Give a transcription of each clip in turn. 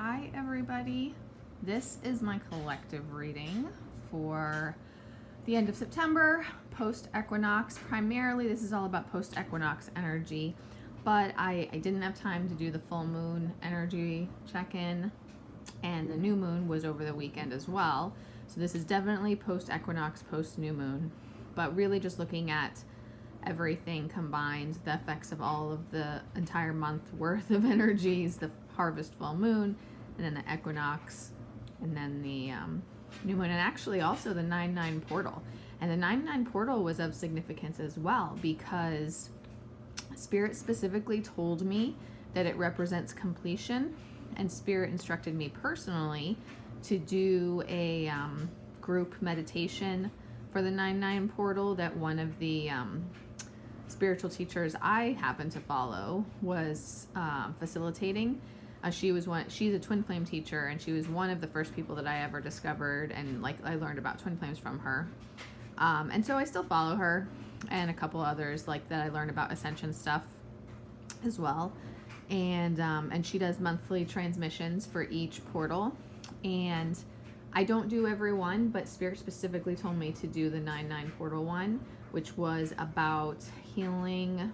Hi everybody, this is my collective reading for the end of September, post-equinox. Primarily this is all about post-equinox energy, but I didn't have time to do the full moon energy check-in, and the new moon was over the weekend as well. So this is definitely post-equinox, post-new moon, but really just looking at everything combined, the effects of all of the entire month worth of energies, the harvest, full moon, and then the equinox, and then the new moon, and actually also the 9/9 portal. And the 9/9 portal was of significance as well because Spirit specifically told me that it represents completion, and Spirit instructed me personally to do a group meditation for the 9/9 portal that one of the spiritual teachers I happen to follow was facilitating. She's a twin flame teacher, and she was one of the first people that I ever discovered, and I learned about twin flames from her. And so I still follow her and a couple others that I learned about ascension stuff as well. And she does monthly transmissions for each portal, and I don't do every one, but Spirit specifically told me to do the 9/9 portal one, which was about healing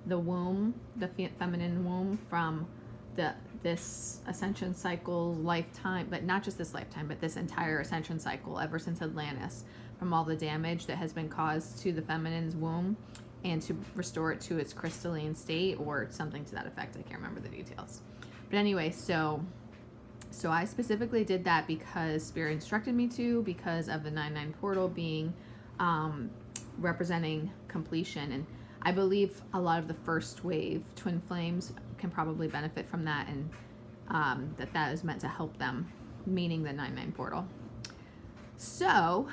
the womb, the feminine womb, from this ascension cycle lifetime, but not just this lifetime, but this entire ascension cycle ever since Atlantis, from all the damage that has been caused to the feminine's womb, and to restore it to its crystalline state or something to that effect. I can't remember the details. But anyway, so I specifically did that because Spirit instructed me to, because of the 9/9 portal being representing completion. And I believe a lot of the first wave twin flames can probably benefit from that, and that is meant to help them, meaning the 9/9 portal. So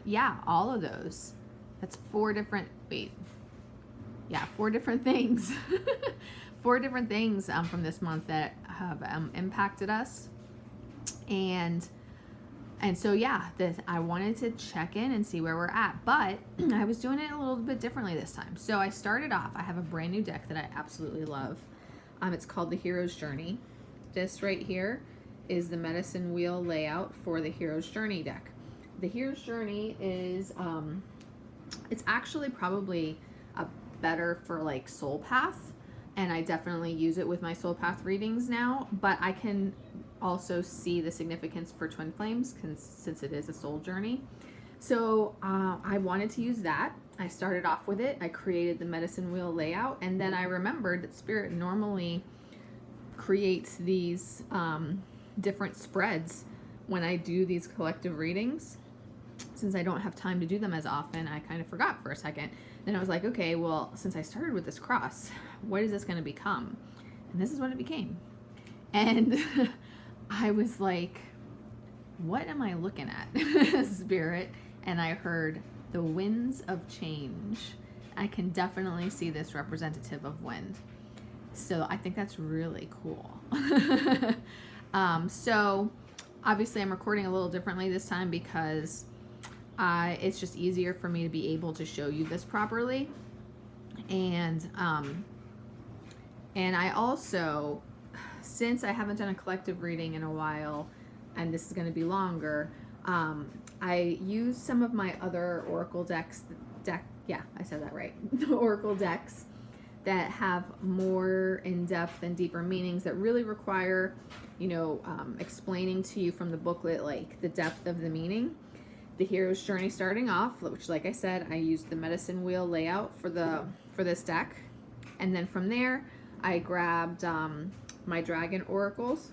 yeah, all of those, that's four different things four different things from this month that have impacted us. And so yeah, I wanted to check in and see where we're at, but I was doing it a little bit differently this time. So I started off, I have a brand new deck that I absolutely love. It's called the Hero's Journey. This right here is the medicine wheel layout for the Hero's Journey deck. The Hero's Journey is, it's actually probably better for Soul Path, and I definitely use it with my Soul Path readings now, but I can also see the significance for twin flames since it is a soul journey. So I wanted to use that. I started off with it. I created the medicine wheel layout, and then I remembered that Spirit normally creates these different spreads when I do these collective readings. Since I don't have time to do them as often, I kind of forgot for a second. Then I was like, okay, well, since I started with this cross, what is this going to become? And this is what it became. And I was like, what am I looking at, Spirit? And I heard the winds of change. I can definitely see this representative of wind. So I think that's really cool. So obviously I'm recording a little differently this time because it's just easier for me to be able to show you this properly. And I also, since I haven't done a collective reading in a while, and this is going to be longer, I used some of my other oracle decks, I said that right, oracle decks that have more in-depth and deeper meanings that really require, explaining to you from the booklet, the depth of the meaning. The Hero's Journey starting off, which, like I said, I used the medicine wheel layout for this deck, and then from there I grabbed my dragon oracles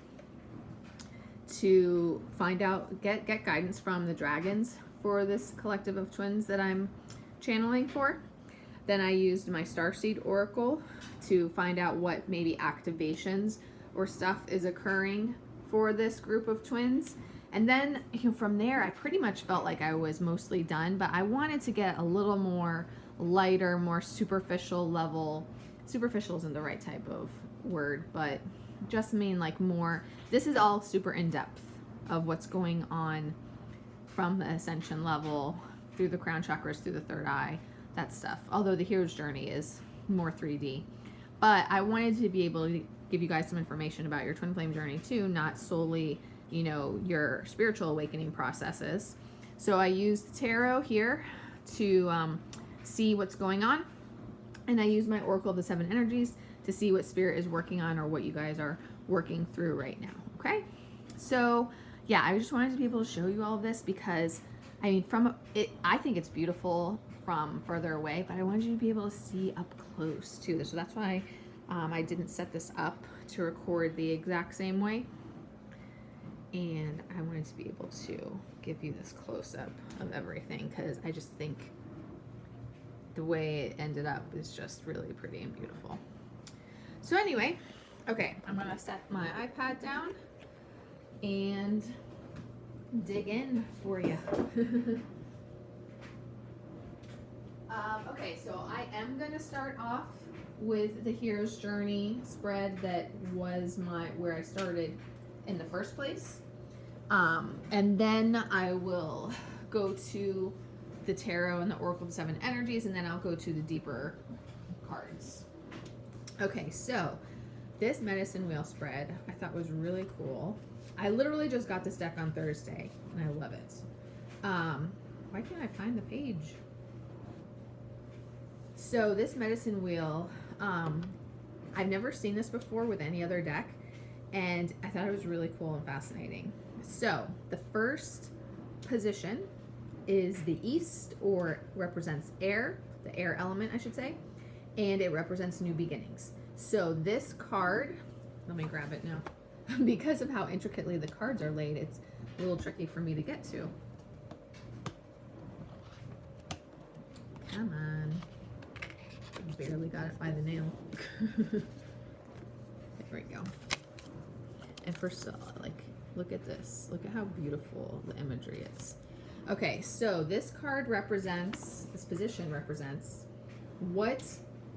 to find out, get guidance from the dragons for this collective of twins that I'm channeling for. Then I used my starseed oracle to find out what maybe activations or stuff is occurring for this group of twins. And then from there I pretty much felt like I was mostly done, but I wanted to get a little more lighter, more superficial level. Superficial isn't the right type of word, but just mean more, this is all super in-depth of what's going on from the ascension level through the crown chakras, through the third eye, that stuff. Although the Hero's Journey is more 3D. But I wanted to be able to give you guys some information about your twin flame journey too, not solely, you know, your spiritual awakening processes. So I use the tarot here to see what's going on, and I use my Oracle of the Seven Energies to see what spirit is working on or what you guys are working through right now. Okay, so yeah, I just wanted to be able to show you all of this because I mean, I think it's beautiful from further away, but I wanted you to be able to see up close too. So that's why I didn't set this up to record the exact same way. And I wanted to be able to give you this close-up of everything because I just think the way it ended up is just really pretty and beautiful. So anyway, okay, I'm gonna set my iPad down and dig in for you. Okay, so I am gonna start off with the Hero's Journey spread that was where I started in the first place. And then I will go to the tarot and the Oracle of the Seven Energies, and then I'll go to the deeper cards. Okay, so this medicine wheel spread I thought was really cool. I literally just got this deck on Thursday, and I love it. Why can't I find the page? So this medicine wheel, I've never seen this before with any other deck, and I thought it was really cool and fascinating. So the first position is the East, or represents air, the air element, I should say, and it represents new beginnings. So this card, let me grab it now. Because of how intricately the cards are laid, it's a little tricky for me to get to. Come on. Barely got it by the nail. There we go. And first of all, like, look at this. Look at how beautiful the imagery is. Okay, so this card represents, this position represents, what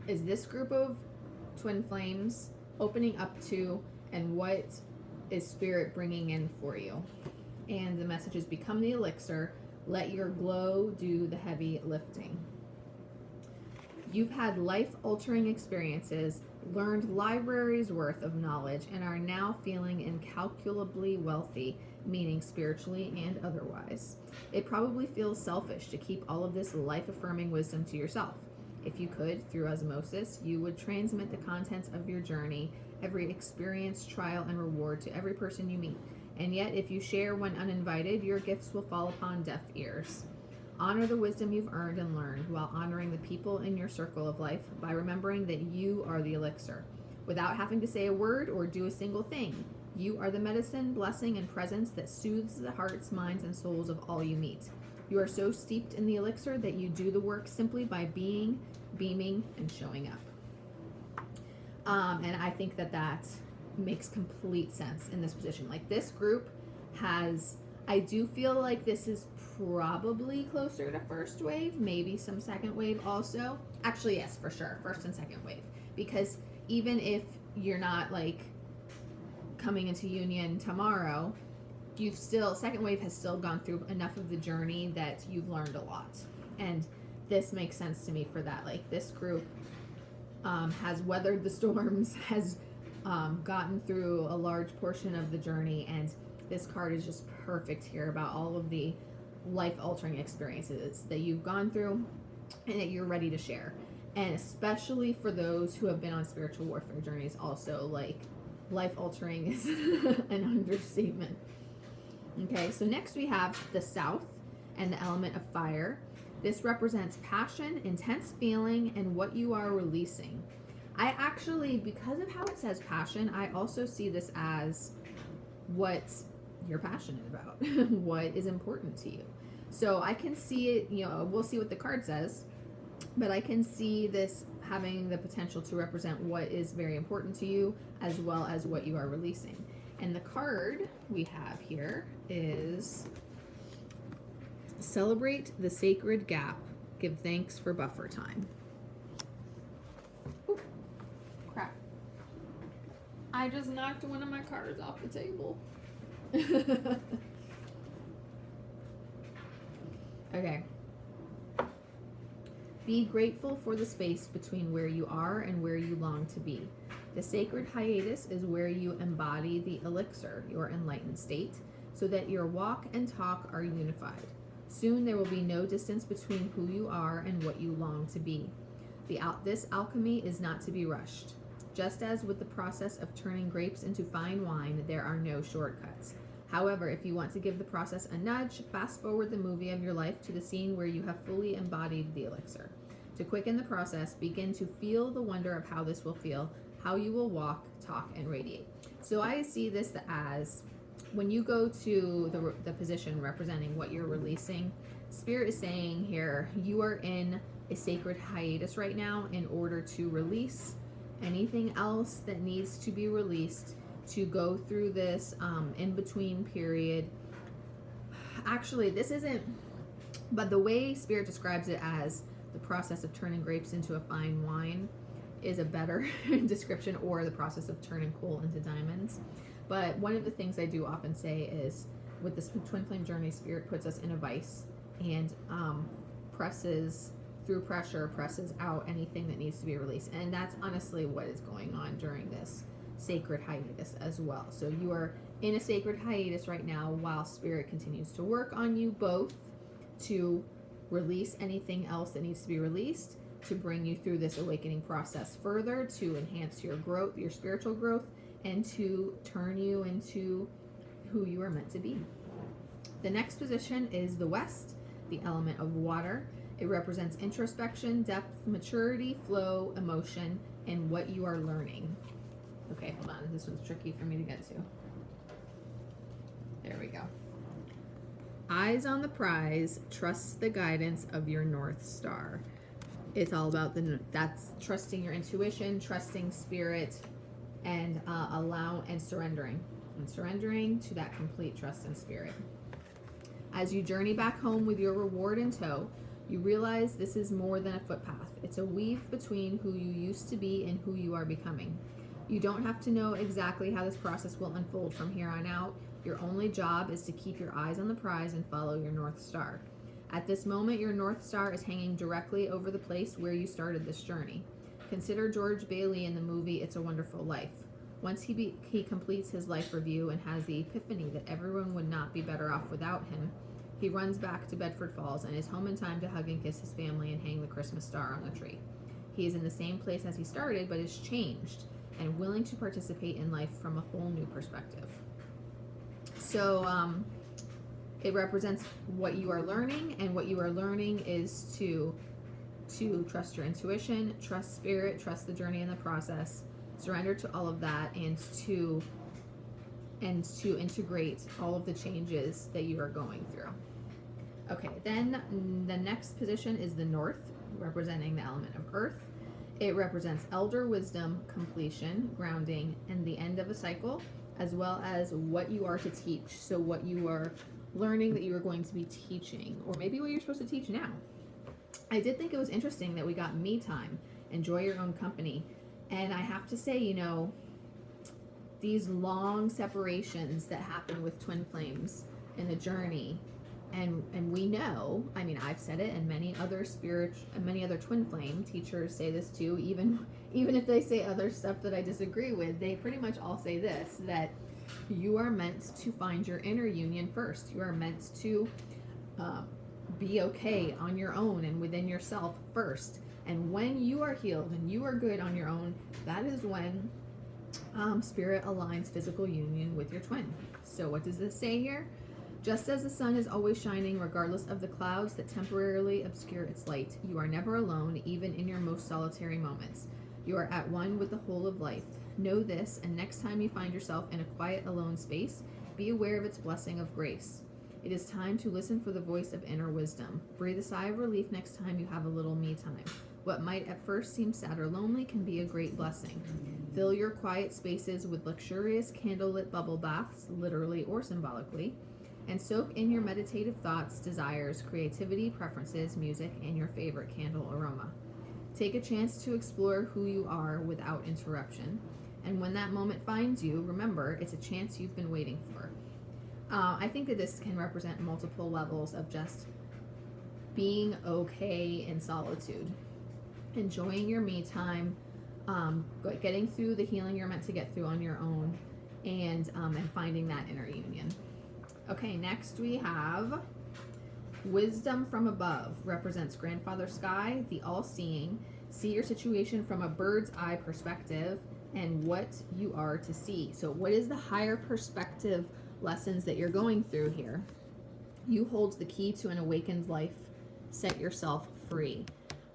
is this group of twin flames opening up to, and what is spirit bringing in for you. And the message is, become the elixir, let your glow do the heavy lifting. You've had life-altering experiences, learned libraries worth of knowledge, and are now feeling incalculably wealthy, meaning spiritually and otherwise. It probably feels selfish to keep all of this life-affirming wisdom to yourself. If you could, through osmosis, you would transmit the contents of your journey, every experience, trial, and reward to every person you meet. And yet, if you share when uninvited, your gifts will fall upon deaf ears. Honor the wisdom you've earned and learned while honoring the people in your circle of life by remembering that you are the elixir. Without having to say a word or do a single thing, you are the medicine, blessing, and presence that soothes the hearts, minds, and souls of all you meet. You are so steeped in the elixir that you do the work simply by being, beaming, and showing up. And I think that that makes complete sense in this position. Like, this group has, I do feel like this is probably closer to first wave, maybe some second wave also. Actually, yes, for sure, first and second wave. Because even if you're not like coming into union tomorrow, you've still, second wave has still gone through enough of the journey that you've learned a lot. And this makes sense to me for that. Like, this group has weathered the storms, has gotten through a large portion of the journey, and this card is just perfect here about all of the life-altering experiences that you've gone through and that you're ready to share. And especially for those who have been on spiritual warfare journeys also, like, life-altering is an understatement. Okay, so next we have the South and the element of fire. This represents passion, intense feeling, and what you are releasing. I actually, because of how it says passion, I also see this as what you're passionate about, what is important to you. So I can see it, you know, we'll see what the card says, but I can see this having the potential to represent what is very important to you as well as what you are releasing. And the card we have here is celebrate the sacred gap, give thanks for buffer time. Ooh, crap. I just knocked one of my cards off the table. Okay. Be grateful for the space between where you are and where you long to be. The sacred hiatus is where you embody the elixir, your enlightened state, so that your walk and talk are unified. Soon there will be no distance between who you are and what you long to be. This alchemy is not to be rushed. Just as with the process of turning grapes into fine wine, there are no shortcuts. However, if you want to give the process a nudge, fast forward the movie of your life to the scene where you have fully embodied the elixir. To quicken the process, begin to feel the wonder of how this will feel, how you will walk, talk, and radiate. So I see this as when you go to the position representing what you're releasing, Spirit is saying here, you are in a sacred hiatus right now in order to release anything else that needs to be released, to go through this in-between period. Actually, this isn't, but the way Spirit describes it as the process of turning grapes into a fine wine is a better description, or the process of turning coal into diamonds. But one of the things I do often say is with this twin flame journey, Spirit puts us in a vice and presses through pressure, presses out anything that needs to be released. And that's honestly what is going on during this sacred hiatus as well. So you are in a sacred hiatus right now while Spirit continues to work on you both to release anything else that needs to be released, to bring you through this awakening process further, to enhance your growth, your spiritual growth, and to turn you into who you are meant to be. The next position is the West, the element of water. It represents introspection, depth, maturity, flow, emotion, and what you are learning. Okay, hold on. This one's tricky for me to get to. There we go. Eyes on the prize, trust the guidance of your North Star. It's all about that's trusting your intuition, trusting Spirit, and surrendering to that complete trust in Spirit. As you journey back home with your reward in tow, you realize this is more than a footpath. It's a weave between who you used to be and who you are becoming. You don't have to know exactly how this process will unfold from here on out. Your only job is to keep your eyes on the prize and follow your North Star. At this moment, your North Star is hanging directly over the place where you started this journey. Consider George Bailey in the movie It's a Wonderful Life. Once he completes his life review and has the epiphany that everyone would not be better off without him, he runs back to Bedford Falls and is home in time to hug and kiss his family and hang the Christmas star on the tree. He is in the same place as he started, but is changed and willing to participate in life from a whole new perspective. So it represents what you are learning, and what you are learning is to trust your intuition, trust Spirit, trust the journey and the process, surrender to all of that, and to integrate all of the changes that you are going through. Okay, then the next position is the North, representing the element of Earth. It represents elder wisdom, completion, grounding, and the end of a cycle, as well as what you are to teach. So what you are learning that you are going to be teaching, or maybe what you're supposed to teach now. I did think it was interesting that we got me time, enjoy your own company. And I have to say, these long separations that happen with twin flames in the journey, and we know, I've said it, and many other twin flame teachers say this too, even if they say other stuff that I disagree with, they pretty much all say this, that you are meant to find your inner union first. You are meant to be okay on your own and within yourself first. And when you are healed and you are good on your own, that is when Spirit aligns physical union with your twin. So what does this say here? Just as the sun is always shining regardless of the clouds that temporarily obscure its light, you are never alone, even in your most solitary moments. You are at one with the whole of life. Know this, and next time you find yourself in a quiet, alone space, be aware of its blessing of grace. It is time to listen for the voice of inner wisdom. Breathe a sigh of relief next time you have a little me time. What might at first seem sad or lonely can be a great blessing. Fill your quiet spaces with luxurious candlelit bubble baths, literally or symbolically, and soak in your meditative thoughts, desires, creativity, preferences, music, and your favorite candle aroma. Take a chance to explore who you are without interruption. And when that moment finds you, remember, it's a chance you've been waiting for. I think that this can represent multiple levels of just being okay in solitude, enjoying your me time, getting through the healing you're meant to get through on your own, and finding that inner union. Okay, next we have wisdom from above. Represents grandfather sky, the all-seeing. See your situation from a bird's eye perspective and what you are to see. So what is the higher perspective lessons that you're going through here? You hold the key to an awakened life. Set yourself free.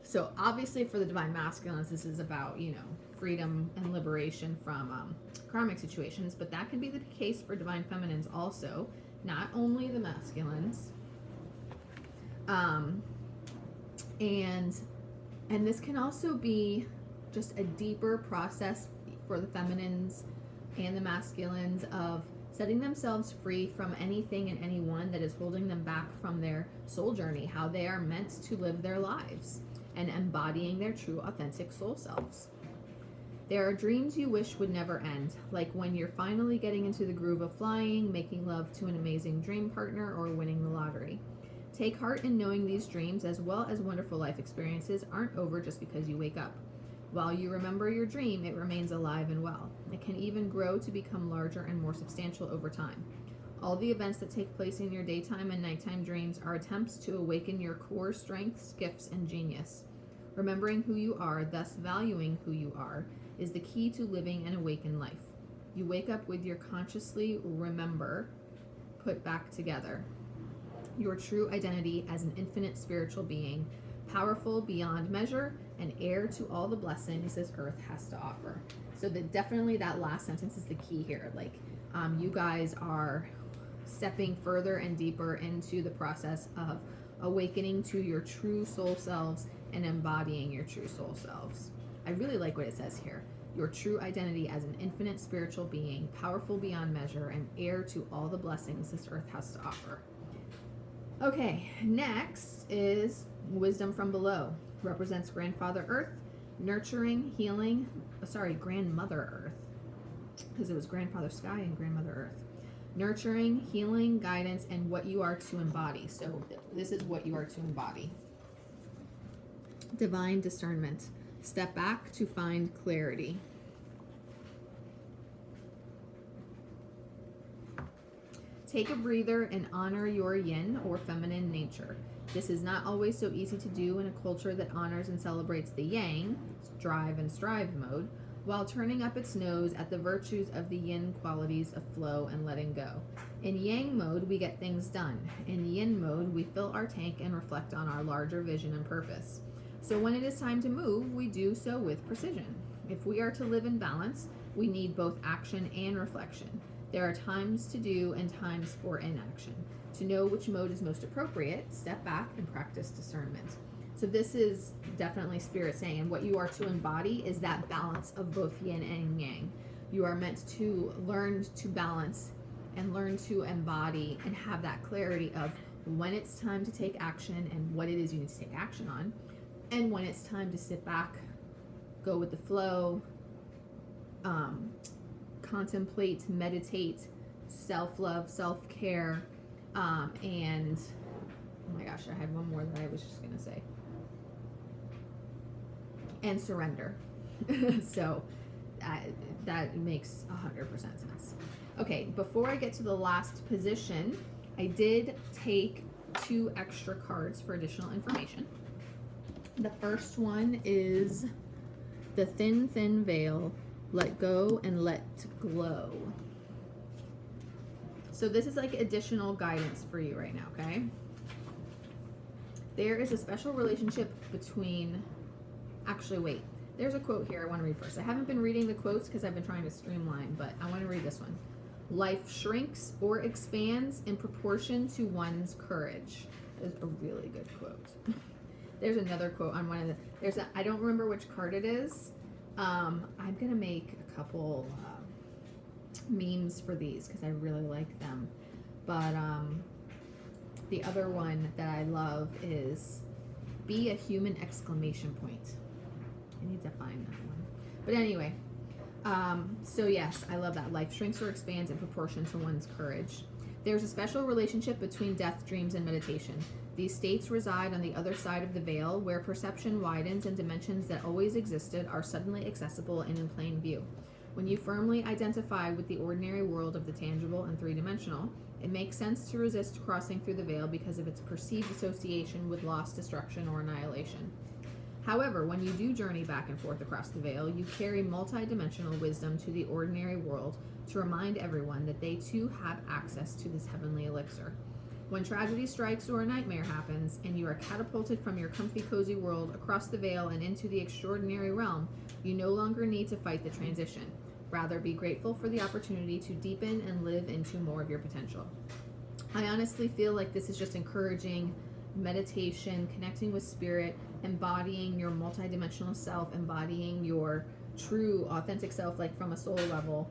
So obviously for the divine masculines, this is about, you know, freedom and liberation from karmic situations, but that can be the case for divine feminines also, not only the masculines. And this can also be just a deeper process for the feminines and the masculines of setting themselves free from anything and anyone that is holding them back from their soul journey, how they are meant to live their lives, and embodying their true authentic soul selves. There are dreams you wish would never end, like when you're finally getting into the groove of flying, making love to an amazing dream partner, or winning the lottery. Take heart in knowing these dreams, as well as wonderful life experiences, aren't over just because you wake up. While you remember your dream, it remains alive and well. It can even grow to become larger and more substantial over time. All the events that take place in your daytime and nighttime dreams are attempts to awaken your core strengths, gifts, and genius. Remembering who you are, thus valuing who you are, is the key to living an awakened life. You wake up with your consciously remember put back together. Your true identity as an infinite spiritual being, powerful beyond measure, and heir to all the blessings this earth has to offer. So definitely that last sentence is the key here. Like, you guys are stepping further and deeper into the process of awakening to your true soul selves and embodying your true soul selves. I really like what it says here. Your true identity as an infinite spiritual being, powerful beyond measure, and heir to all the blessings this earth has to offer. Okay, next is wisdom from below. Represents grandfather earth, nurturing, healing, grandmother earth, because it was grandfather sky and grandmother earth. Nurturing, healing, guidance, and what you are to embody. So this is what you are to embody. Divine discernment. Step back to find clarity. Take a breather and honor your yin or feminine nature. This is not always so easy to do in a culture that honors and celebrates the yang, drive and strive mode, while turning up its nose at the virtues of the yin qualities of flow and letting go. In yang mode, we get things done. In yin mode, we fill our tank and reflect on our larger vision and purpose. So when it is time to move, we do so with precision. If we are to live in balance, we need both action and reflection. There are times to do and times for inaction. To know which mode is most appropriate, step back and practice discernment. So this is definitely Spirit saying, and what you are to embody is that balance of both yin and yang. You are meant to learn to balance and learn to embody and have that clarity of when it's time to take action and what it is you need to take action on, and when it's time to sit back, go with the flow, contemplate, meditate, self-love, self-care, and oh my gosh, I had one more that I was just gonna say, and surrender. So that makes 100% sense. Okay, before I get to the last position, I did take 2 extra cards for additional information. The first one is the thin, thin veil. Let go and let glow. So this is like additional guidance for you right now, okay? There is a special relationship between, actually wait, there's a quote here I want to read first. I haven't been reading the quotes because I've been trying to streamline, but I want to read this one. Life shrinks or expands in proportion to one's courage. That is a really good quote. There's another quote on one of the, I don't remember which card it is. I'm gonna make a couple memes for these because I really like them, but the other one that I love is be a human exclamation point. I need to find that one, but anyway, so yes, I love that. Life shrinks or expands in proportion to one's courage. There's a special relationship between death, dreams, and meditation. These states reside on the other side of the veil, where perception widens and dimensions that always existed are suddenly accessible and in plain view. When you firmly identify with the ordinary world of the tangible and three-dimensional, it makes sense to resist crossing through the veil because of its perceived association with loss, destruction, or annihilation. However, when you do journey back and forth across the veil, you carry multi-dimensional wisdom to the ordinary world to remind everyone that they too have access to this heavenly elixir. When tragedy strikes or a nightmare happens, and you are catapulted from your comfy, cozy world across the veil and into the extraordinary realm, you no longer need to fight the transition. Rather, be grateful for the opportunity to deepen and live into more of your potential. I honestly feel like this is just encouraging meditation, connecting with spirit, embodying your multidimensional self, embodying your true, authentic self, like from a soul level,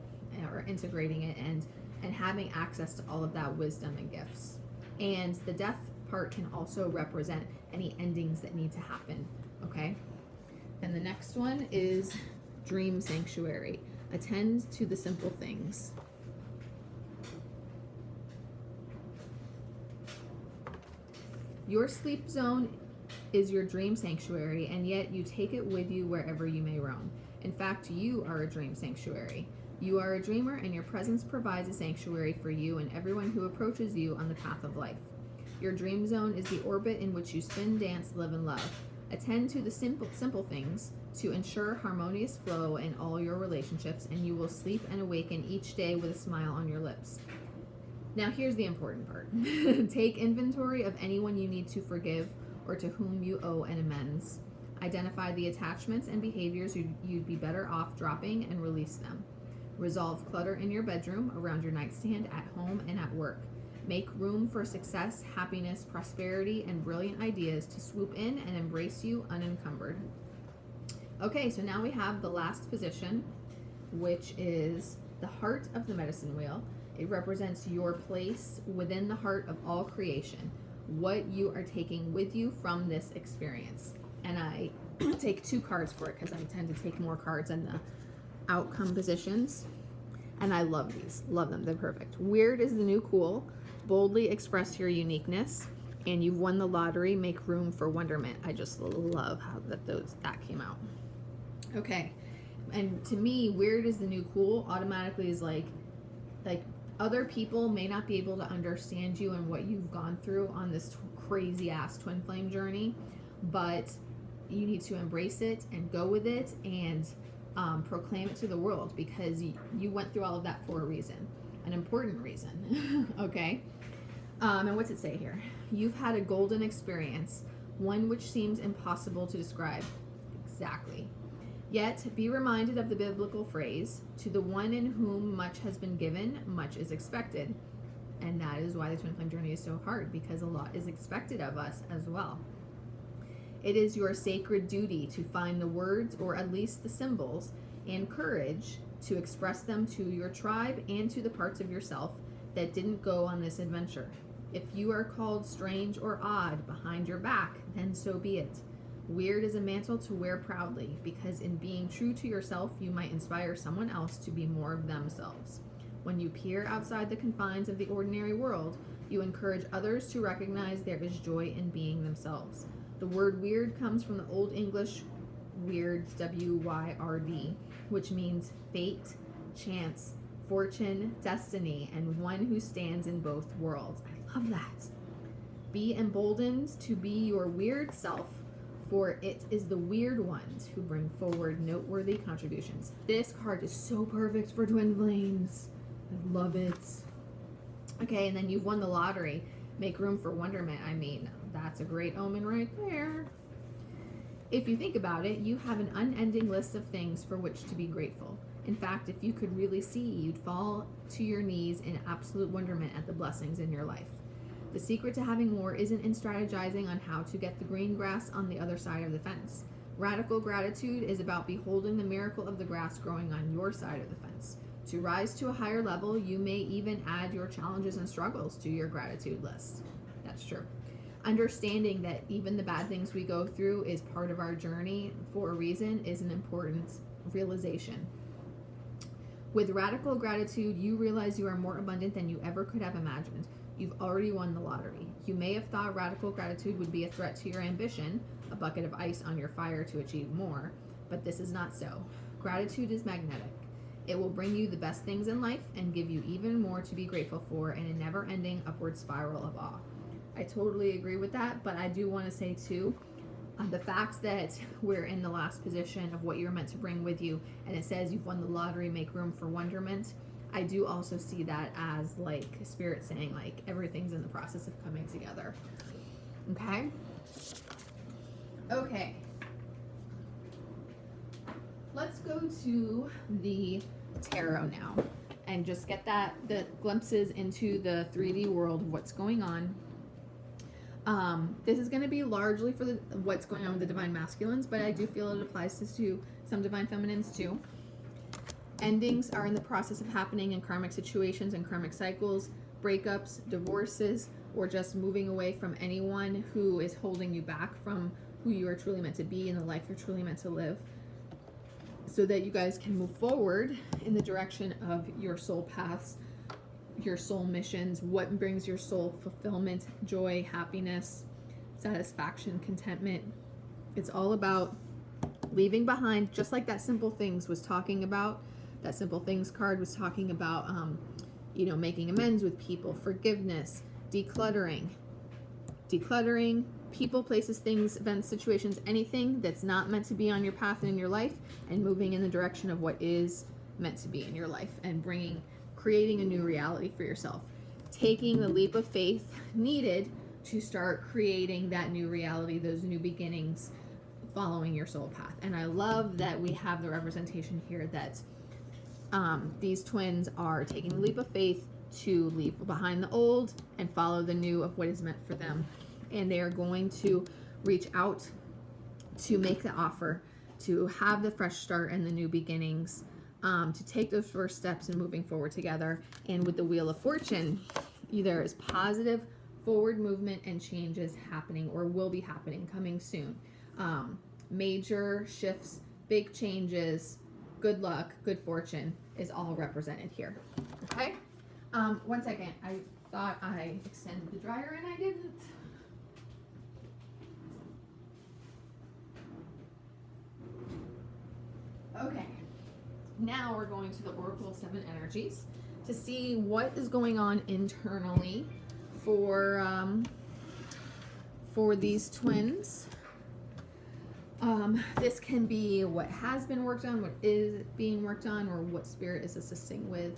or integrating it and having access to all of that wisdom and gifts. And the death part can also represent any endings that need to happen, okay? And the next one is Dream Sanctuary. Attend to the simple things. Your sleep zone is your dream sanctuary, and yet you take it with you wherever you may roam. In fact, you are a dream sanctuary. You are a dreamer, and your presence provides a sanctuary for you and everyone who approaches you on the path of life. Your dream zone is the orbit in which you spin, dance, live, and love. Attend to the simple things to ensure harmonious flow in all your relationships, and you will sleep and awaken each day with a smile on your lips. Now here's the important part. Take inventory of anyone you need to forgive or to whom you owe an amends. Identify the attachments and behaviors you'd be better off dropping and release them. Resolve clutter in your bedroom, around your nightstand, at home, and at work. Make room for success, happiness, prosperity, and brilliant ideas to swoop in and embrace you unencumbered. Okay, so now we have the last position, which is the heart of the medicine wheel. It represents your place within the heart of all creation, what you are taking with you from this experience. And I take 2 cards for it because I tend to take more cards in the outcome positions. And I love these. Love them. They're perfect. Weird is the new cool. Boldly express your uniqueness. And you've won the lottery. Make room for wonderment. I just love how that came out. Okay. And to me, weird is the new cool automatically is like other people may not be able to understand you and what you've gone through on this crazy ass twin flame journey, but you need to embrace it and go with it and proclaim it to the world, because you went through all of that for a reason, an important reason. Okay. And what's it say here? You've had a golden experience, one which seems impossible to describe. Exactly. Yet be reminded of the biblical phrase, to the one in whom much has been given, much is expected. And that is why the twin flame journey is so hard, because a lot is expected of us as well. It is your sacred duty to find the words, or at least the symbols, and courage to express them to your tribe and to the parts of yourself that didn't go on this adventure. If you are called strange or odd behind your back, then so be it. Weird is a mantle to wear proudly, because in being true to yourself, you might inspire someone else to be more of themselves. When you peer outside the confines of the ordinary world, you encourage others to recognize there is joy in being themselves. The word weird comes from the Old English wyrd, W-Y-R-D, which means fate, chance, fortune, destiny, and one who stands in both worlds. I love that. Be emboldened to be your weird self, for it is the weird ones who bring forward noteworthy contributions. This card is so perfect for twin flames. I love it. Okay, and then you've won the lottery. Make room for wonderment. I mean, that's a great omen right there. If you think about it, you have an unending list of things for which to be grateful. In fact, if you could really see, you'd fall to your knees in absolute wonderment at the blessings in your life. The secret to having more isn't in strategizing on how to get the green grass on the other side of the fence. Radical gratitude is about beholding the miracle of the grass growing on your side of the fence. To rise to a higher level, you may even add your challenges and struggles to your gratitude list. That's true. Understanding that even the bad things we go through is part of our journey for a reason is an important realization. With radical gratitude, you realize you are more abundant than you ever could have imagined. You've already won the lottery. You may have thought radical gratitude would be a threat to your ambition, a bucket of ice on your fire to achieve more, but this is not so. Gratitude is magnetic. It will bring you the best things in life and give you even more to be grateful for in a never-ending upward spiral of awe. I totally agree with that, but I do want to say too, the fact that we're in the last position of what you're meant to bring with you, and it says you've won the lottery, make room for wonderment. I do also see that as like Spirit saying like everything's in the process of coming together. Okay? Okay. Let's go to the tarot now and just get the glimpses into the 3D world of what's going on. This is going to be largely for what's going on with the divine masculines, but I do feel it applies to some divine feminines too. Endings are in the process of happening in karmic situations and karmic cycles, breakups, divorces, or just moving away from anyone who is holding you back from who you are truly meant to be and the life you're truly meant to live, so that you guys can move forward in the direction of your soul paths, your soul missions, what brings your soul fulfillment, joy, happiness, satisfaction, contentment. It's all about leaving behind, just like that Simple Things was talking about. That Simple Things card was talking about, making amends with people, forgiveness, decluttering, people, places, things, events, situations, anything that's not meant to be on your path and in your life, and moving in the direction of what is meant to be in your life, and creating a new reality for yourself. Taking the leap of faith needed to start creating that new reality, those new beginnings, following your soul path. And I love that we have the representation here that these twins are taking the leap of faith to leave behind the old and follow the new of what is meant for them. And they are going to reach out to make the offer, to have the fresh start and the new beginnings, to take those first steps in moving forward together. And with the Wheel of Fortune, there is positive forward movement and changes happening, or will be happening, coming soon. Major shifts, big changes, good luck, good fortune is all represented here. Okay? 1 second. I thought I extended the dryer and I didn't. Okay. Now we're going to the Oracle of 7 Energies to see what is going on internally for these twins. This can be what has been worked on, what is being worked on, or what Spirit is assisting with.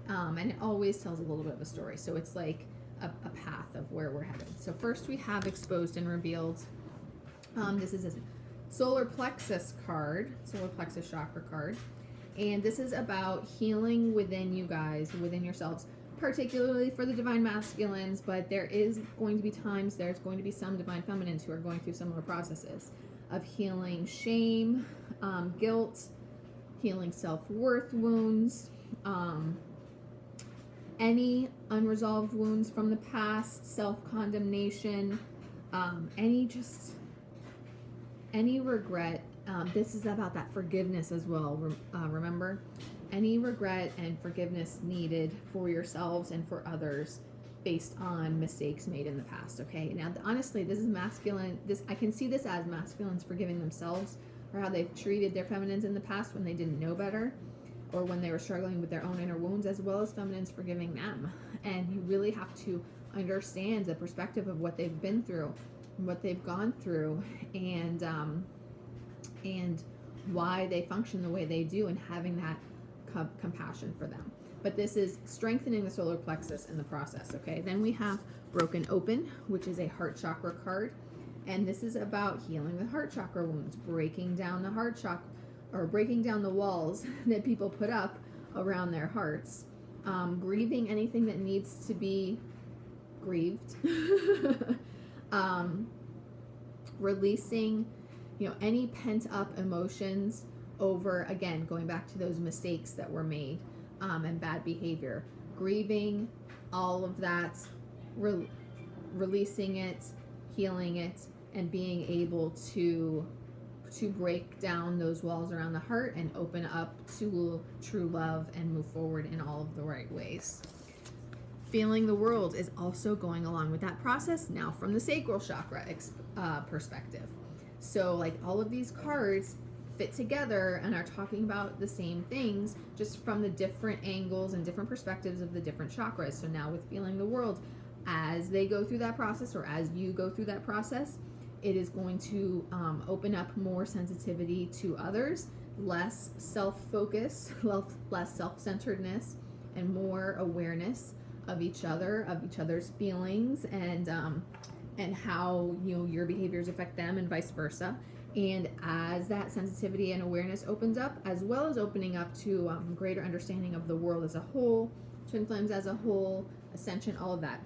And it always tells a little bit of a story. So it's like a path of where we're headed. So first we have Exposed and Revealed. This is a solar plexus card, solar plexus chakra card. And this is about healing within you guys, within yourselves, particularly for the divine masculines, but there is going to be times, there's going to be some divine feminines who are going through similar processes of healing shame, guilt, healing self-worth wounds, any unresolved wounds from the past, self-condemnation, any regret. This is about that forgiveness as well. Remember, any regret and forgiveness needed for yourselves and for others based on mistakes made in the past. Okay, now honestly, this is masculine. I can see this as masculines forgiving themselves for how they've treated their feminines in the past when they didn't know better, or when they were struggling with their own inner wounds, as well as feminines forgiving them. And you really have to understand the perspective of what they've been through, what they've gone through, and why they function the way they do, and having that compassion for them. But this is strengthening the solar plexus in the process. Okay, then we have Broken Open, which is a heart chakra card, and this is about healing the heart chakra wounds, breaking down the heart chakra, or breaking down the walls that people put up around their hearts, grieving anything that needs to be grieved, releasing any pent up emotions over, again, going back to those mistakes that were made, and bad behavior, grieving all of that, releasing it, healing it, and being able to to break down those walls around the heart and open up to true love and move forward in all of the right ways. Feeling the world is also going along with that process now from the sacral chakra perspective. So like all of these cards fit together and are talking about the same things, just from the different angles and different perspectives of the different chakras. So now with feeling the world, as they go through that process, or as you go through that process, it is going to open up more sensitivity to others, less self-focus, less self-centeredness, and more awareness of each other, of each other's feelings, and how, you know, your behaviors affect them and vice versa. And as that sensitivity and awareness opens up, as well as opening up to greater understanding of the world as a whole, twin flames as a whole, ascension, all of that,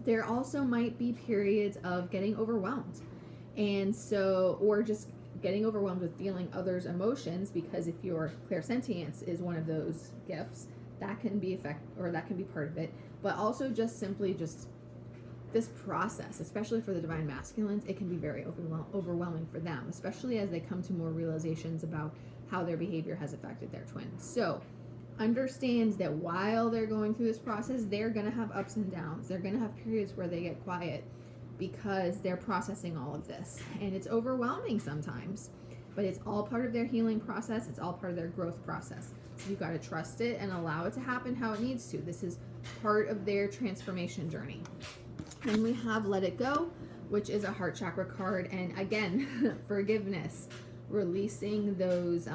there also might be periods of getting overwhelmed. And so, or just getting overwhelmed with feeling others' emotions, because if your clairsentience is one of those gifts, that can be that can be part of it. But also just simply just this process, especially for the divine masculines, it can be very overwhelming for them, especially as they come to more realizations about how their behavior has affected their twin. So understand that while they're going through this process, they're going to have ups and downs. They're going to have periods where they get quiet because they're processing all of this. And it's overwhelming sometimes, but it's all part of their healing process. It's all part of their growth process. So you've got to trust it and allow it to happen how it needs to. This is part of their transformation journey. Then we have Let It Go, which is a heart chakra card. And again, forgiveness, releasing those,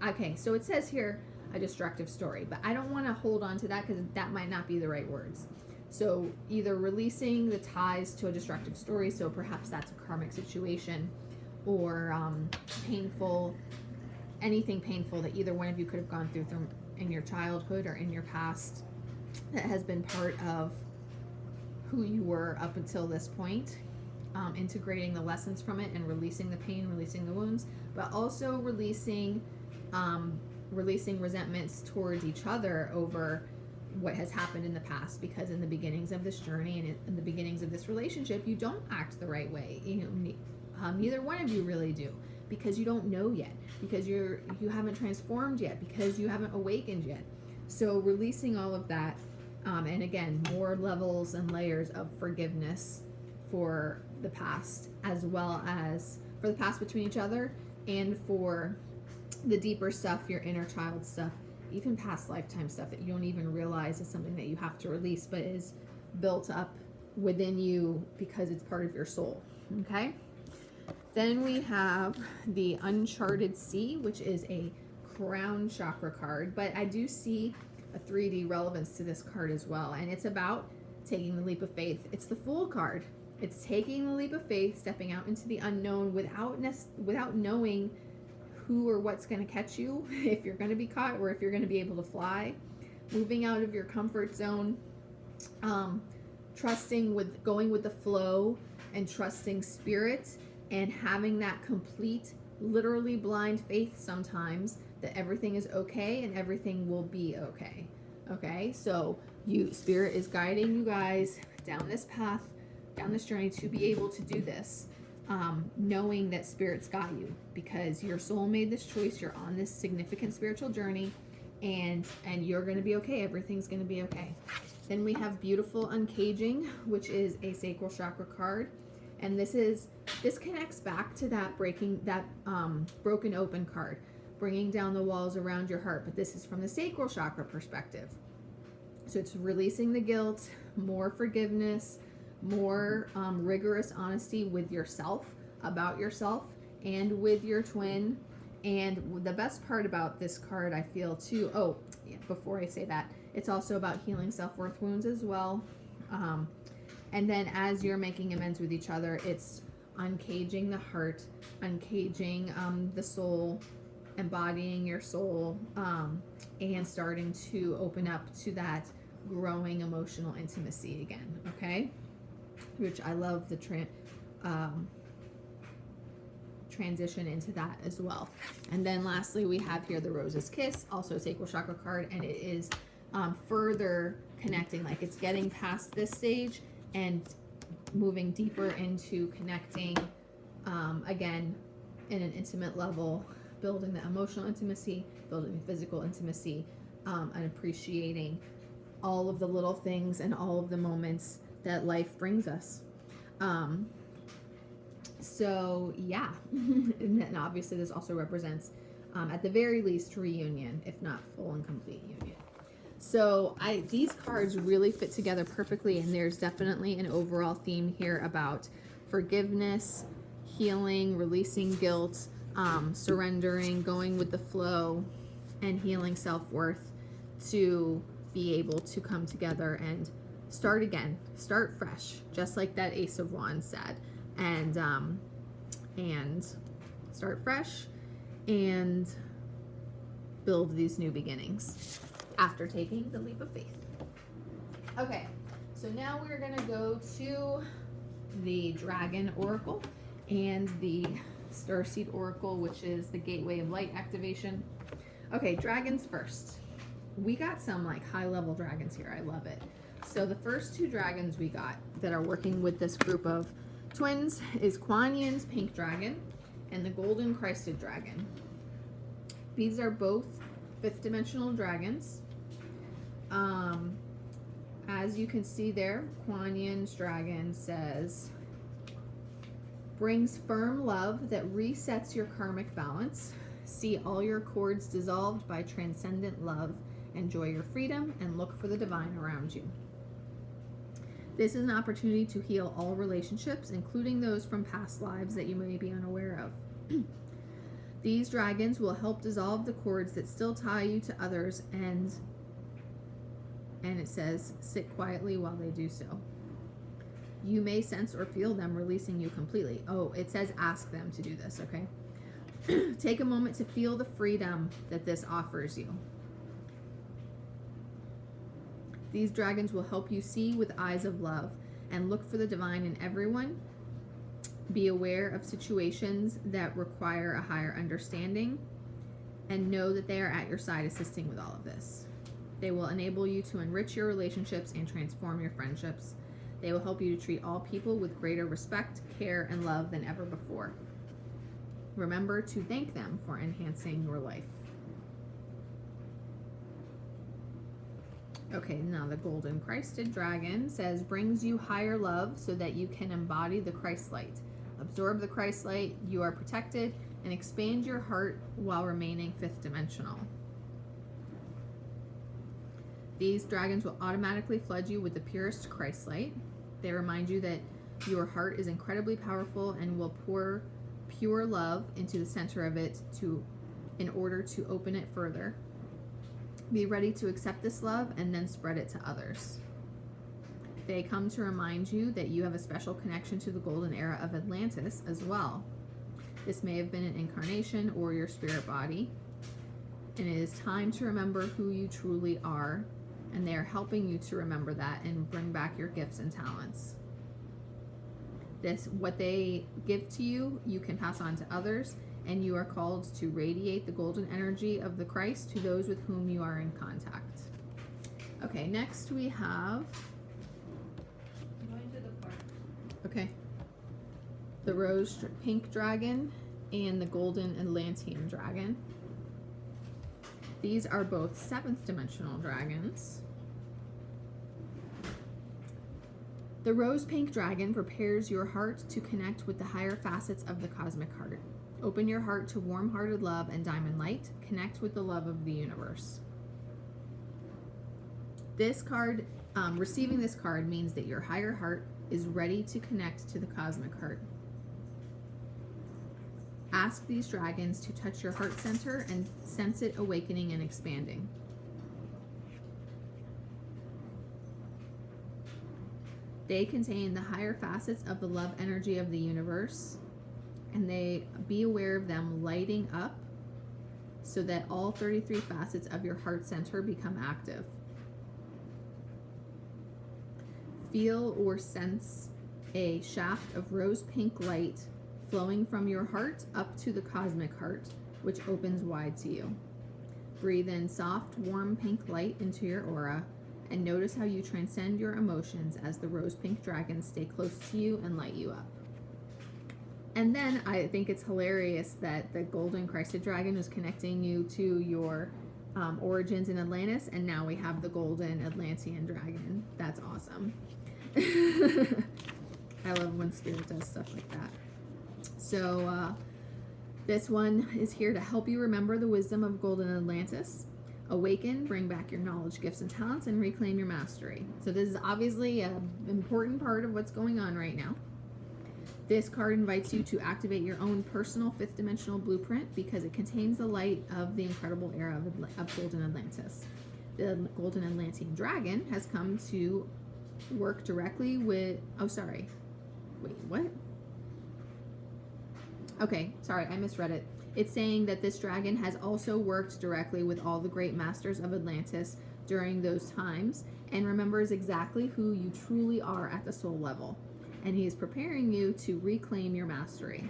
okay, so it says here a destructive story, but I don't want to hold on to that because that might not be the right words. So either releasing the ties to a destructive story, so perhaps that's a karmic situation, or painful, anything painful that either one of you could have gone through in your childhood or in your past that has been part of who you were up until this point. Integrating the lessons from it and releasing the pain, releasing the wounds, but also releasing resentments towards each other over what has happened in the past, because in the beginnings of this journey and in the beginnings of this relationship, you don't act the right way. Neither one of you really do, because you don't know yet, because you haven't transformed yet, because you haven't awakened yet. So releasing all of that, and again, more levels and layers of forgiveness for the past, as well as for the past between each other, and for the deeper stuff, your inner child stuff, even past lifetime stuff that you don't even realize is something that you have to release, but is built up within you because it's part of your soul. Okay? Then we have the Uncharted Sea, which is a crown chakra card, but I do see a 3D relevance to this card as well, and it's about taking the leap of faith. It's the Fool card. It's taking the leap of faith, stepping out into the unknown without knowing who or what's going to catch you, if you're going to be caught or if you're going to be able to fly. Moving out of your comfort zone, going with the flow, and trusting spirit, and having that complete, literally blind faith sometimes that everything is okay and everything will be okay. Okay, so spirit is guiding you guys down this path, down this journey, to be able to do this, knowing that spirit's got you, because your soul made this choice. You're on this significant spiritual journey, and you're going to be okay. Everything's going to be okay. Then we have Beautiful Uncaging, which is a sacral chakra card, and this connects back to that broken open card, bringing down the walls around your heart, but this is from the sacral chakra perspective. So it's releasing the guilt, more forgiveness, more rigorous honesty with yourself, about yourself, and with your twin. And the best part about this card, I feel too, before I say that, it's also about healing self-worth wounds as well. And then as you're making amends with each other, it's uncaging the heart, uncaging the soul, embodying your soul, and starting to open up to that growing emotional intimacy again, okay? Which I love the transition into that as well. And then lastly, we have here the Rose's Kiss, also a sacral chakra card, and it is further connecting, like it's getting past this stage and moving deeper into connecting, again, in an intimate level, building the emotional intimacy, building the physical intimacy, and appreciating all of the little things and all of the moments that life brings us. So yeah, and then obviously this also represents, at the very least, reunion, if not full and complete union. So these cards really fit together perfectly, and there's definitely an overall theme here about forgiveness, healing, releasing guilt, surrendering, going with the flow, and healing self-worth to be able to come together and start again, start fresh, just like that Ace of Wands said, and start fresh and build these new beginnings after taking the leap of faith. Okay, so now we're gonna go to the Dragon Oracle and the Starseed Oracle, which is the Gateway of Light activation. Okay, dragons first. We got some like high level dragons here. I love it. So the first two dragons we got that are working with this group of twins is YIN'S Pink Dragon and the Golden Crested Dragon. These are both 5th dimensional dragons. As you can see there, YIN'S Dragon says, brings firm love that resets your karmic balance. See all your cords dissolved by transcendent love. Enjoy your freedom and look for the divine around you. This is an opportunity to heal all relationships, including those from past lives that you may be unaware of. These dragons will help dissolve the cords that still tie you to others, and it says, sit quietly while they do so. You may sense or feel them releasing you completely. Oh, it says ask them to do this, okay? Take a moment to feel the freedom that this offers you. These dragons will help you see with eyes of love and look for the divine in everyone. Be aware of situations that require a higher understanding and know that they are at your side assisting with all of this. They will enable you to enrich your relationships and transform your friendships. They will help you to treat all people with greater respect, care, and love than ever before. Remember to thank them for enhancing your life. Okay, now the Golden Crested Dragon says, brings you higher love so that you can embody the Christ light. Absorb the Christ light, you are protected, and expand your heart while remaining 5th dimensional. These dragons will automatically flood you with the purest Christ light. They remind you that your heart is incredibly powerful and will pour pure love into the center of it in order to open it further. Be ready to accept this love and then spread it to others. They come to remind you that you have a special connection to the golden era of Atlantis as well. This may have been an incarnation or your spirit body, and it is time to remember who you truly are, and they are helping you to remember that and bring back your gifts and talents. What they give to you, you can pass on to others, and you are called to radiate the golden energy of the Christ to those with whom you are in contact. Okay, next we have... Going to the park. Okay. The Rose Pink Dragon and the Golden Atlantean Dragon. These are both 7th dimensional dragons. The Rose Pink Dragon prepares your heart to connect with the higher facets of the cosmic heart. Open your heart to warm-hearted love and diamond light. Connect with the love of the universe. This card, receiving this card means that your higher heart is ready to connect to the cosmic heart. Ask these dragons to touch your heart center and sense it awakening and expanding. They contain the higher facets of the love energy of the universe, and be aware of them lighting up so that all 33 facets of your heart center become active. Feel or sense a shaft of rose pink light flowing from your heart up to the cosmic heart, which opens wide to you. Breathe in soft, warm pink light into your aura and notice how you transcend your emotions as the rose pink dragons stay close to you and light you up. And then I think it's hilarious that the golden crested dragon is connecting you to your origins in Atlantis, and now we have the golden Atlantean dragon. That's awesome. I love when spirit does stuff like that. So this one is here to help you remember the wisdom of golden Atlantis. Awaken, bring back your knowledge, gifts, and talents, and reclaim your mastery. So this is obviously an important part of what's going on right now. This card invites you to activate your own personal fifth dimensional blueprint because it contains the light of the incredible era of Golden Atlantis. The Golden Atlantean Dragon has come to work directly with... Oh, sorry. Wait, what? Okay, sorry, I misread it. It's saying that this dragon has also worked directly with all the great masters of Atlantis during those times and remembers exactly who you truly are at the soul level. And he is preparing you to reclaim your mastery.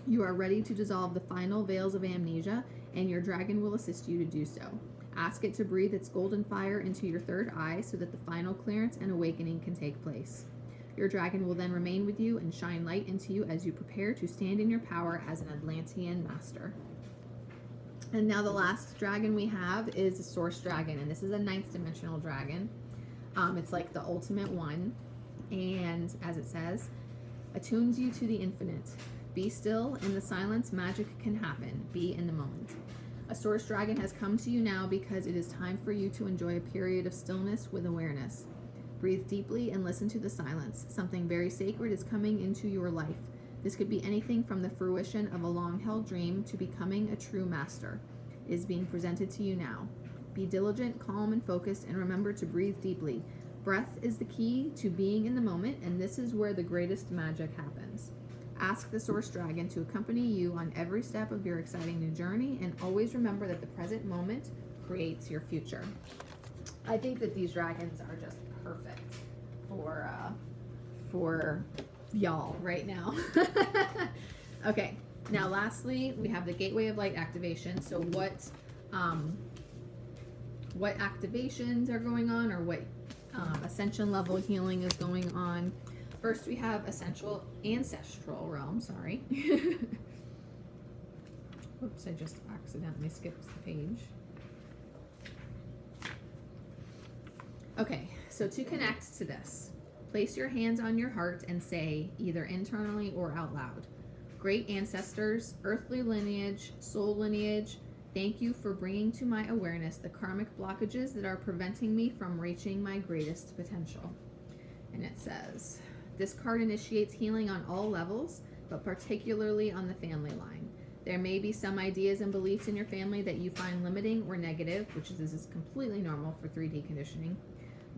You are ready to dissolve the final veils of amnesia, and your dragon will assist you to do so. Ask it to breathe its golden fire into your third eye so that the final clearance and awakening can take place. Your dragon will then remain with you and shine light into you as you prepare to stand in your power as an Atlantean master. And now the last dragon we have is the Source Dragon, and this is a 9th dimensional dragon. It's like the ultimate one. And as it says, attunes you to the infinite. Be still. In the silence, magic can happen. Be in the moment. A source dragon has come to you now because it is time for you to enjoy a period of stillness with awareness. Breathe deeply and listen to the silence. Something very sacred is coming into your life. This could be anything from the fruition of a long-held dream to becoming a true master. It is being presented to you now. Be diligent, calm, and focused, and remember to breathe deeply. Breath is the key to being in the moment, and this is where the greatest magic happens. Ask the Source Dragon to accompany you on every step of your exciting new journey, and always remember that the present moment creates your future. I think that these dragons are just perfect for y'all right now. Okay, now lastly, we have the Gateway of Light activation. So what activations are going on, or what ascension level healing is going on? First, we have ancestral realm. Sorry. Oops, I just accidentally skipped the page. Okay, so to connect to this, place your hands on your heart and say, either internally or out loud, great ancestors, earthly lineage, soul lineage, thank you for bringing to my awareness the karmic blockages that are preventing me from reaching my greatest potential. And it says, this card initiates healing on all levels, but particularly on the family line. There may be some ideas and beliefs in your family that you find limiting or negative, which is completely normal for 3D conditioning.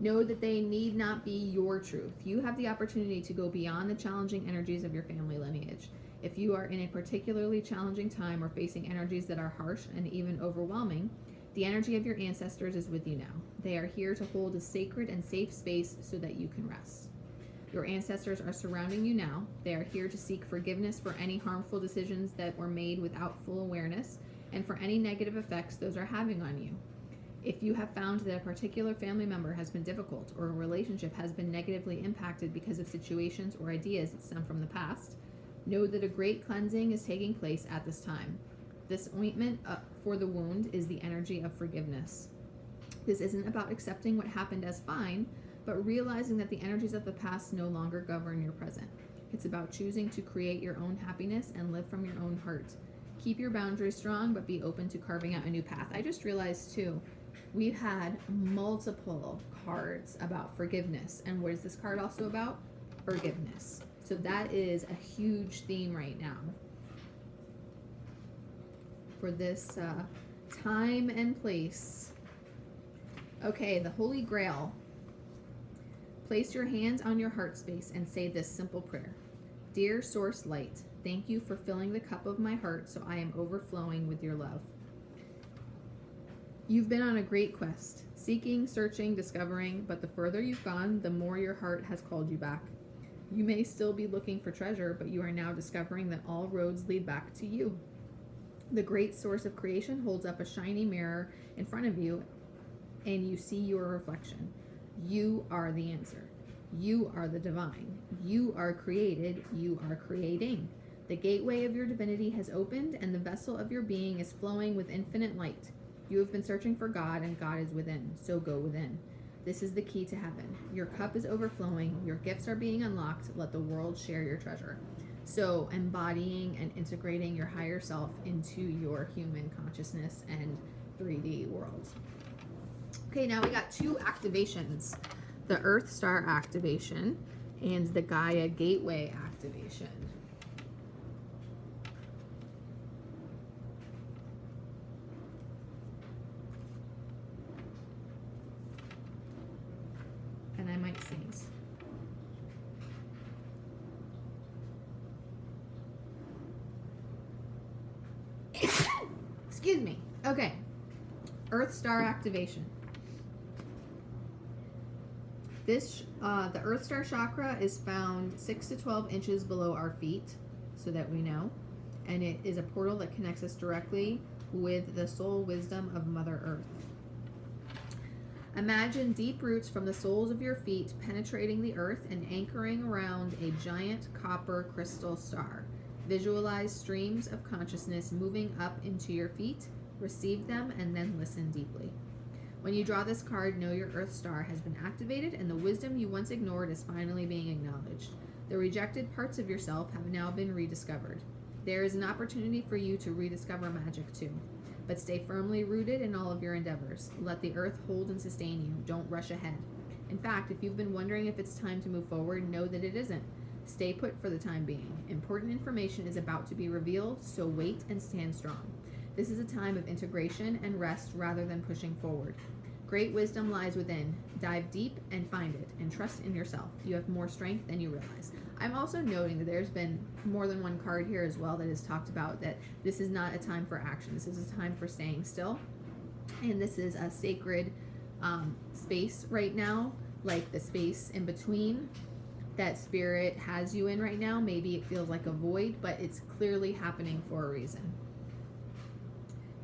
Know that they need not be your truth. You have the opportunity to go beyond the challenging energies of your family lineage. If you are in a particularly challenging time or facing energies that are harsh and even overwhelming, the energy of your ancestors is with you now. They are here to hold a sacred and safe space so that you can rest. Your ancestors are surrounding you now. They are here to seek forgiveness for any harmful decisions that were made without full awareness and for any negative effects those are having on you. If you have found that a particular family member has been difficult or a relationship has been negatively impacted because of situations or ideas that stem from the past, know that a great cleansing is taking place at this time. This ointment for the wound is the energy of forgiveness. This isn't about accepting what happened as fine, but realizing that the energies of the past no longer govern your present. It's about choosing to create your own happiness and live from your own heart. Keep your boundaries strong, but be open to carving out a new path. I just realized too, we've had multiple cards about forgiveness. And what is this card also about? Forgiveness. So that is a huge theme right now for this time and place. Okay, the Holy Grail. Place your hands on your heart space and say this simple prayer. Dear Source Light, thank you for filling the cup of my heart so I am overflowing with your love. You've been on a great quest, seeking, searching, discovering, but the further you've gone, the more your heart has called you back. You may still be looking for treasure, but you are now discovering that all roads lead back to you. The great source of creation holds up a shiny mirror in front of you, and you see your reflection. You are the answer. You are the divine. You are created. You are creating. The gateway of your divinity has opened, and the vessel of your being is flowing with infinite light. You have been searching for God, and God is within, so go within. This is the key to heaven. Your cup is overflowing. Your gifts are being unlocked. Let the world share your treasure. So, embodying and integrating your higher self into your human consciousness and 3D world. Okay, now we got 2 activations. The Earth Star activation and the Gaia Gateway activation. And I might sneeze. Excuse me. Okay. Earth Star activation. This, the Earth Star chakra is found 6 to 12 inches below our feet, so that we know. And it is a portal that connects us directly with the soul wisdom of Mother Earth. Imagine deep roots from the soles of your feet penetrating the earth and anchoring around a giant copper crystal star. Visualize streams of consciousness moving up into your feet, receive them, and then listen deeply. When you draw this card, know your Earth Star has been activated and the wisdom you once ignored is finally being acknowledged. The rejected parts of yourself have now been rediscovered. There is an opportunity for you to rediscover magic too. But stay firmly rooted in all of your endeavors. Let the earth hold and sustain you. Don't rush ahead. In fact, if you've been wondering if it's time to move forward, know that it isn't. Stay put for the time being. Important information is about to be revealed, so wait and stand strong. This is a time of integration and rest rather than pushing forward. Great wisdom lies within. Dive deep and find it, and trust in yourself. You have more strength than you realize. I'm also noting that there's been more than one card here as well that has talked about that this is not a time for action. This is a time for staying still. And this is a sacred space right now, like the space in between that spirit has you in right now. Maybe it feels like a void, but it's clearly happening for a reason.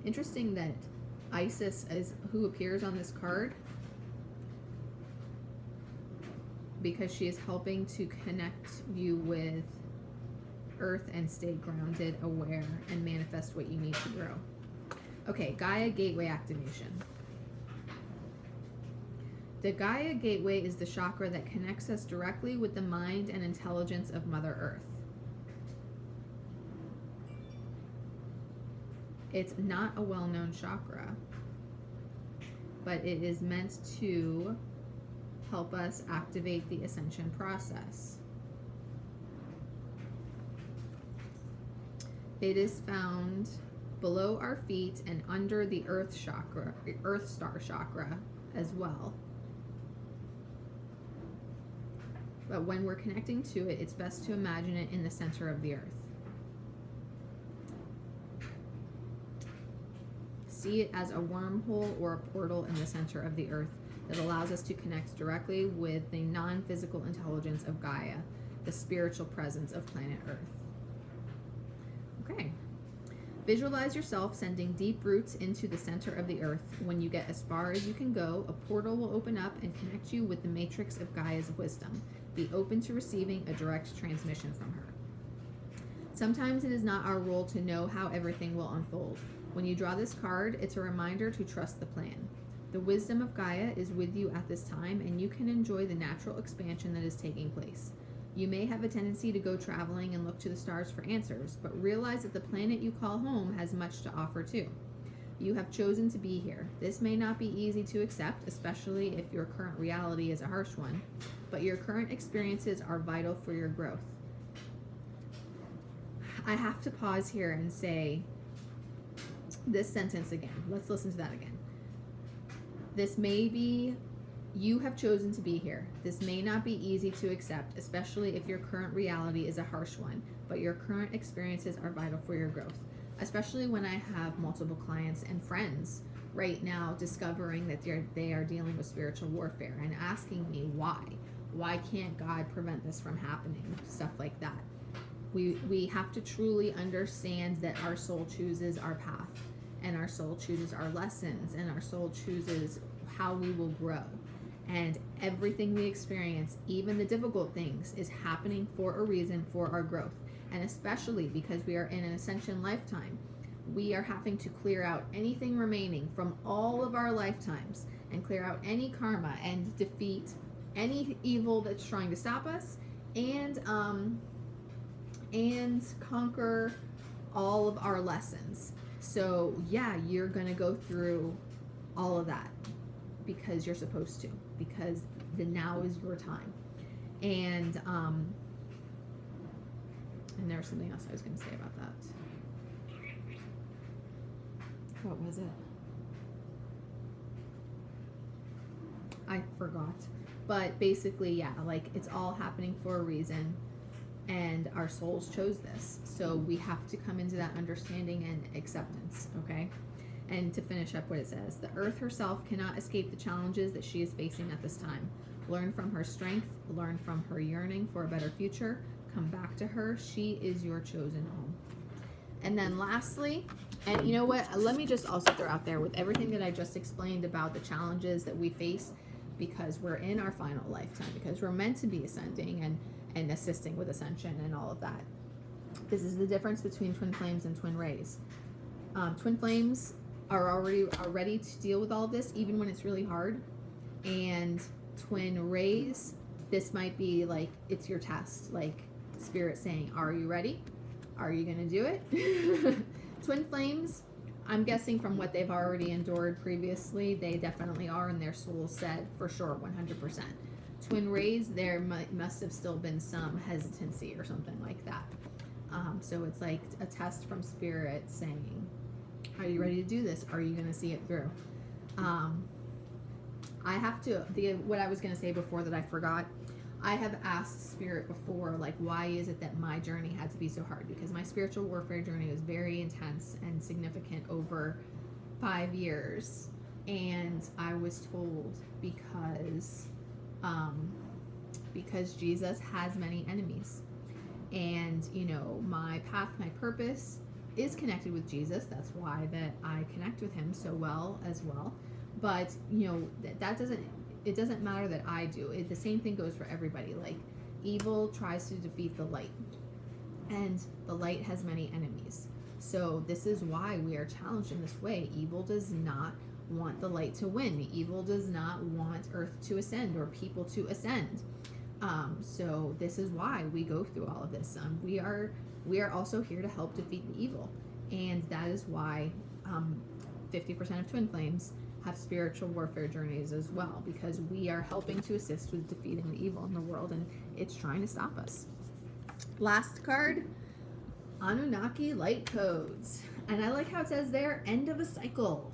Interesting that Isis is who appears on this card, because she is helping to connect you with earth and stay grounded, aware, and manifest what you need to grow. Okay, Gaia Gateway activation. The Gaia Gateway is the chakra that connects us directly with the mind and intelligence of Mother Earth. It's not a well-known chakra, but it is meant to help us activate the ascension process. It is found below our feet and under the Earth chakra, Earth Star chakra as well. But when we're connecting to it, it's best to imagine it in the center of the earth. See it as a wormhole or a portal in the center of the earth that allows us to connect directly with the non-physical intelligence of Gaia, the spiritual presence of planet Earth. Okay. Visualize yourself sending deep roots into the center of the earth. When you get as far as you can go, a portal will open up and connect you with the matrix of Gaia's wisdom. Be open to receiving a direct transmission from her. Sometimes it is not our role to know how everything will unfold. When you draw this card, it's a reminder to trust the plan. The wisdom of Gaia is with you at this time, and you can enjoy the natural expansion that is taking place. You may have a tendency to go traveling and look to the stars for answers, but realize that the planet you call home has much to offer too. You have chosen to be here. This may not be easy to accept, especially if your current reality is a harsh one, but your current experiences are vital for your growth. I have to pause here and say this sentence again. Let's listen to that again. This may be, you have chosen to be here. This may not be easy to accept, especially if your current reality is a harsh one, but your current experiences are vital for your growth. Especially when I have multiple clients and friends right now discovering that they are dealing with spiritual warfare and asking me why. Why can't God prevent this from happening? Stuff like that. We have to truly understand that our soul chooses our path, and our soul chooses our lessons, and our soul chooses how we will grow. And everything we experience, even the difficult things, is happening for a reason, for our growth. And especially because we are in an ascension lifetime, we are having to clear out anything remaining from all of our lifetimes and clear out any karma and defeat any evil that's trying to stop us, and conquer all of our lessons. So yeah, you're gonna go through all of that because you're supposed to, because the now is your time. And there was something else I was gonna say about that. What was it? I forgot. But basically, yeah, like it's all happening for a reason, and our souls chose this. So we have to come into that understanding and acceptance, okay? And to finish up what it says, the earth herself cannot escape the challenges that she is facing at this time. Learn from her strength, learn from her yearning for a better future, come back to her. She is your chosen home. And then lastly, and you know what, let me just also throw out there, with everything that I just explained about the challenges that we face, because we're in our final lifetime, because we're meant to be ascending and assisting with ascension and all of that. This is the difference between twin flames and twin rays. Twin flames are ready to deal with all of this, even when it's really hard. And twin rays, this might be like, it's your test, like spirit saying, are you ready? Are you going to do it? Twin flames, I'm guessing from what they've already endured previously, they definitely are, and their soul said for sure 100%. Twin rays, there must have still been some hesitancy or something like that. So it's like a test from spirit saying, are you ready to do this? Are you going to see it through? I have to, what I was going to say before that I forgot, I have asked spirit before, like, why is it that my journey had to be so hard? Because my spiritual warfare journey was very intense and significant over 5 years. And I was told because Jesus has many enemies. And, you know, my path, my purpose is connected with Jesus. That's why that I connect with him so well as well. But, you know, it doesn't matter that I do. The same thing goes for everybody. Like, evil tries to defeat the light, and the light has many enemies. So this is why we are challenged in this way. Evil does not want the light to win. Evil does not want Earth to ascend or people to ascend. So this is why we go through all of this. We are also here to help defeat the evil, and that is why 50% of twin flames have spiritual warfare journeys as well, because we are helping to assist with defeating the evil in the world, and it's trying to stop us. Last card, Anunnaki light codes. And I like how it says there, end of a cycle.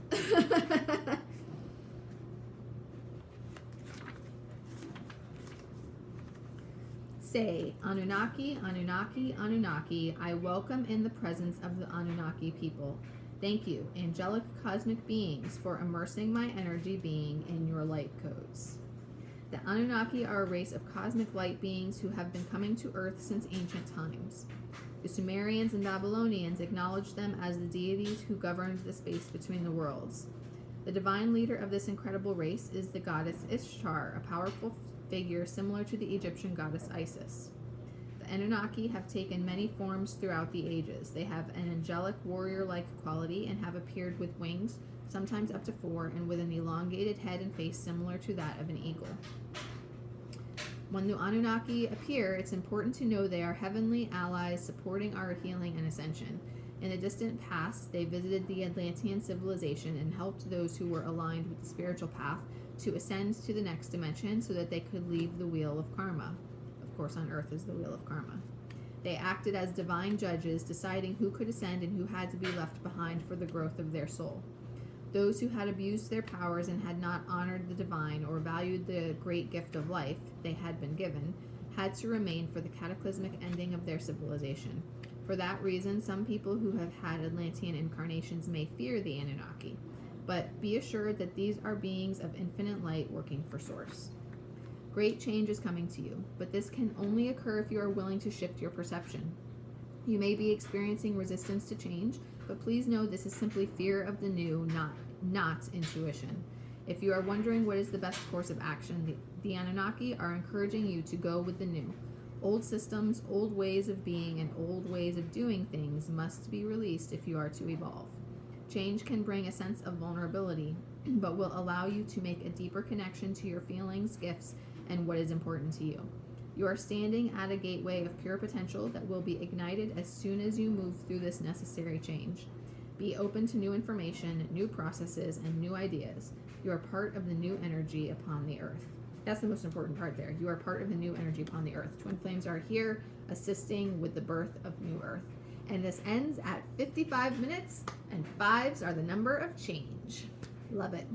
Say, Anunnaki, Anunnaki, Anunnaki, I welcome in the presence of the Anunnaki people. Thank you, angelic cosmic beings, for immersing my energy being in your light codes. The Anunnaki are a race of cosmic light beings who have been coming to Earth since ancient times. The Sumerians and Babylonians acknowledged them as the deities who governed the space between the worlds. The divine leader of this incredible race is the goddess Ishtar, a powerful figure similar to the Egyptian goddess Isis. The Anunnaki have taken many forms throughout the ages. They have an angelic warrior-like quality and have appeared with wings, sometimes up to 4, and with an elongated head and face similar to that of an eagle. When the Anunnaki appear, it's important to know they are heavenly allies supporting our healing and ascension. In the distant past, they visited the Atlantean civilization and helped those who were aligned with the spiritual path to ascend to the next dimension so that they could leave the wheel of karma. Of course, on Earth is the wheel of karma. They acted as divine judges, deciding who could ascend and who had to be left behind for the growth of their soul. Those who had abused their powers and had not honored the divine or valued the great gift of life they had been given had to remain for the cataclysmic ending of their civilization. For that reason, some people who have had Atlantean incarnations may fear the Anunnaki, but be assured that these are beings of infinite light working for Source. Great change is coming to you, but this can only occur if you are willing to shift your perception. You may be experiencing resistance to change, but please know this is simply fear of the new, not intuition. If you are wondering what is the best course of action, the Anunnaki are encouraging you to go with the new. Old systems, old ways of being, and old ways of doing things must be released if you are to evolve. Change can bring a sense of vulnerability, but will allow you to make a deeper connection to your feelings, gifts, and what is important to you. You are standing at a gateway of pure potential that will be ignited as soon as you move through this necessary change. Be open to new information, new processes, and new ideas. You are part of the new energy upon the earth. That's the most important part there. You are part of the new energy upon the earth. Twin flames are here assisting with the birth of new earth. And this ends at 55 minutes, and 5s are the number of change. Love it.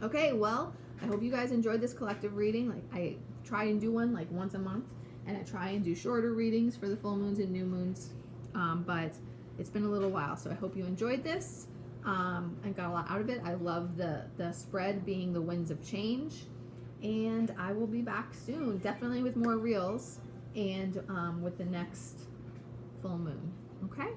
Okay, well, I hope you guys enjoyed this collective reading. Like, I try and do one like once a month, and I try and do shorter readings for the full moons and new moons, but it's been a little while, so I hope you enjoyed this. I got a lot out of it. I love the spread being the winds of change, and I will be back soon, definitely with more reels and with the next full moon. Okay?